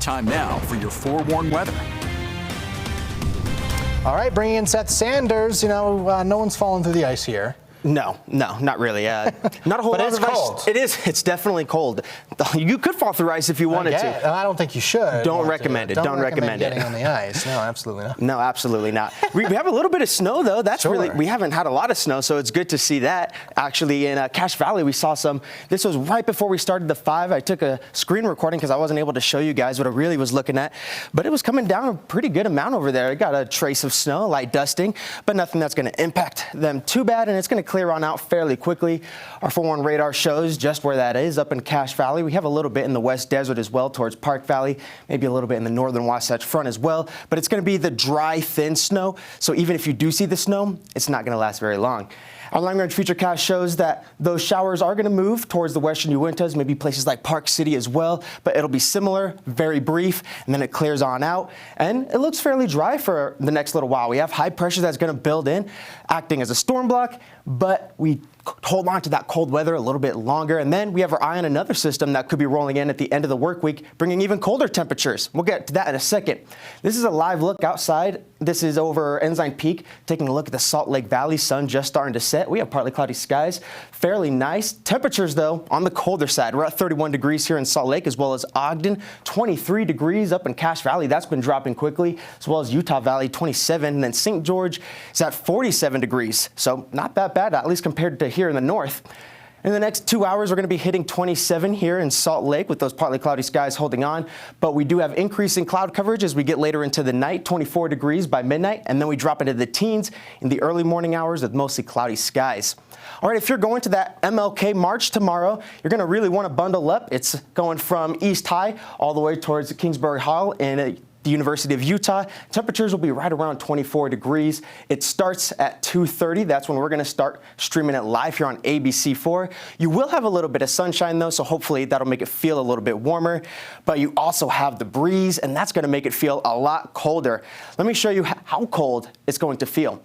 Time now for your forewarned weather. All right, bringing in Seth Sanders. No one's falling through the ice here. No, not really. Not a whole lot of ice. Cold. It is. It's definitely cold. You could fall through ice if you wanted to. I don't think you should. Don't recommend it. Don't recommend it. Getting on the ice. No, absolutely not. No, absolutely not. We have a little bit of snow though. That's Sure. really. We haven't had a lot of snow, so it's good to see that. Actually, in Cache Valley, we saw some. This was right before we started the 5. I took a screen recording because I wasn't able to show you guys what I really was looking at, but it was coming down a pretty good amount over there. It got a trace of snow, light dusting, but nothing that's going to impact them too bad, and it's going to clear on out fairly quickly. Our forewarned radar shows just where that is, up in Cache Valley. We have a little bit in the West Desert as well, towards Park Valley, maybe a little bit in the northern Wasatch Front as well, but it's going to be the dry, thin snow, so even if you do see the snow, it's not going to last very long. Our long-range futurecast shows that those showers are going to move towards the western Uintas, maybe places like Park City as well, but it'll be similar, very brief, and then it clears on out, and it looks fairly dry for the next little while. We have high pressure that's going to build in, acting as a storm block, but we hold on to that cold weather a little bit longer, and then we have our eye on another system that could be rolling in at the end of the work week, bringing even colder temperatures. We'll get to that in a second. This is a live look outside. This is over Ensign Peak, taking a look at the Salt Lake Valley. Sun just starting to set. We have partly cloudy skies. Fairly nice. Temperatures, though, on the colder side. We're at 31 degrees here in Salt Lake, as well as Ogden. 23 degrees up in Cache Valley. That's been dropping quickly, as well as Utah Valley, 27. And then St. George is at 47 degrees. So not that bad, at least compared to here in the north. In the next 2 hours, we're going to be hitting 27 here in Salt Lake with those partly cloudy skies holding on. But we do have increasing cloud coverage as we get later into the night, 24 degrees by midnight, and then we drop into the teens in the early morning hours with mostly cloudy skies. All right, if you're going to that MLK March tomorrow, you're going to really want to bundle up. It's going from East High all the way towards Kingsbury Hall in the University of Utah. Temperatures will be right around 24 degrees. It starts at 2:30. That's when we're going to start streaming it live here on ABC4. You will have a little bit of sunshine, though, so hopefully that'll make it feel a little bit warmer. But you also have the breeze, and that's going to make it feel a lot colder. Let me show you how cold it's going to feel.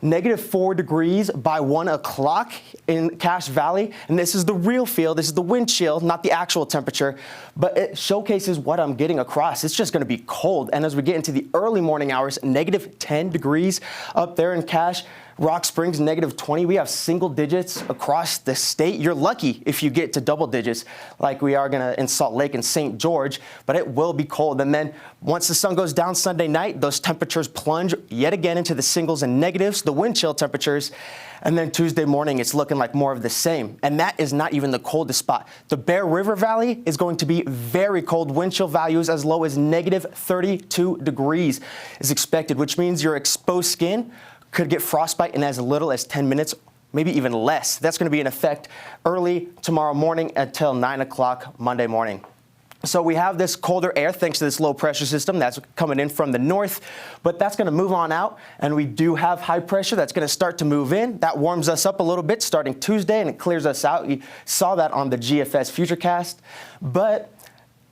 -4 degrees by 1 o'clock in Cache Valley. And this is the real feel. This is the wind chill, not the actual temperature. But it showcases what I'm getting across. It's just going to be cold. And as we get into the early morning hours, -10 degrees up there in Cache. Rock Springs, -20. We have single digits across the state. You're lucky if you get to double digits like we are going to in Salt Lake and St. George, but it will be cold. And then once the sun goes down Sunday night, those temperatures plunge yet again into the singles and negatives, the wind chill temperatures. And then Tuesday morning, it's looking like more of the same. And that is not even the coldest spot. The Bear River Valley is going to be very cold. Wind chill values as low as -32 degrees is expected, which means your exposed skin could get frostbite in as little as 10 minutes, maybe even less. That's going to be in effect early tomorrow morning until 9 o'clock Monday morning. So we have this colder air thanks to this low pressure system that's coming in from the north, but that's going to move on out, and we do have high pressure that's going to start to move in. That warms us up a little bit starting Tuesday, and it clears us out. You saw that on the GFS Futurecast, but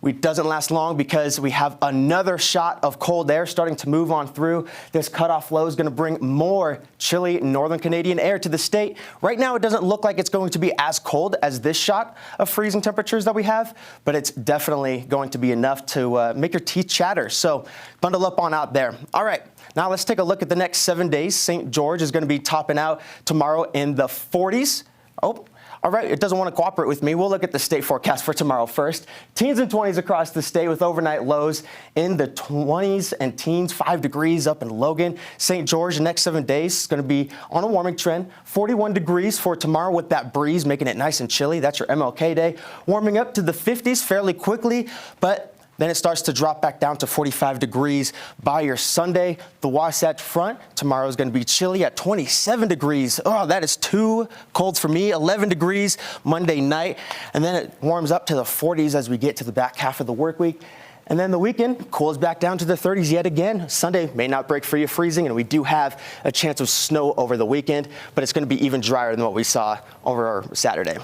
it doesn't last long because we have another shot of cold air starting to move on through. This cutoff low is going to bring more chilly northern Canadian air to the state. Right now, it doesn't look like it's going to be as cold as this shot of freezing temperatures that we have, but it's definitely going to be enough to make your teeth chatter. So bundle up on out there. All right. Now let's take a look at the next 7 days. St. George is going to be topping out tomorrow in the 40s. Oh. All right, it doesn't want to cooperate with me. We'll look at the state forecast for tomorrow first. Teens and 20s across the state with overnight lows in the 20s and teens, 5 degrees up in Logan. St. George, the next 7 days is going to be on a warming trend. 41 degrees for tomorrow with that breeze, making it nice and chilly. That's your MLK day. Warming up to the 50s fairly quickly, but then it starts to drop back down to 45 degrees by your Sunday. The Wasatch Front tomorrow is going to be chilly at 27 degrees. Oh, that is too cold for me. 11 degrees Monday night. And then it warms up to the 40s as we get to the back half of the work week. And then the weekend cools back down to the 30s yet again. Sunday may not break free of freezing, and we do have a chance of snow over the weekend, but it's going to be even drier than what we saw over Saturday.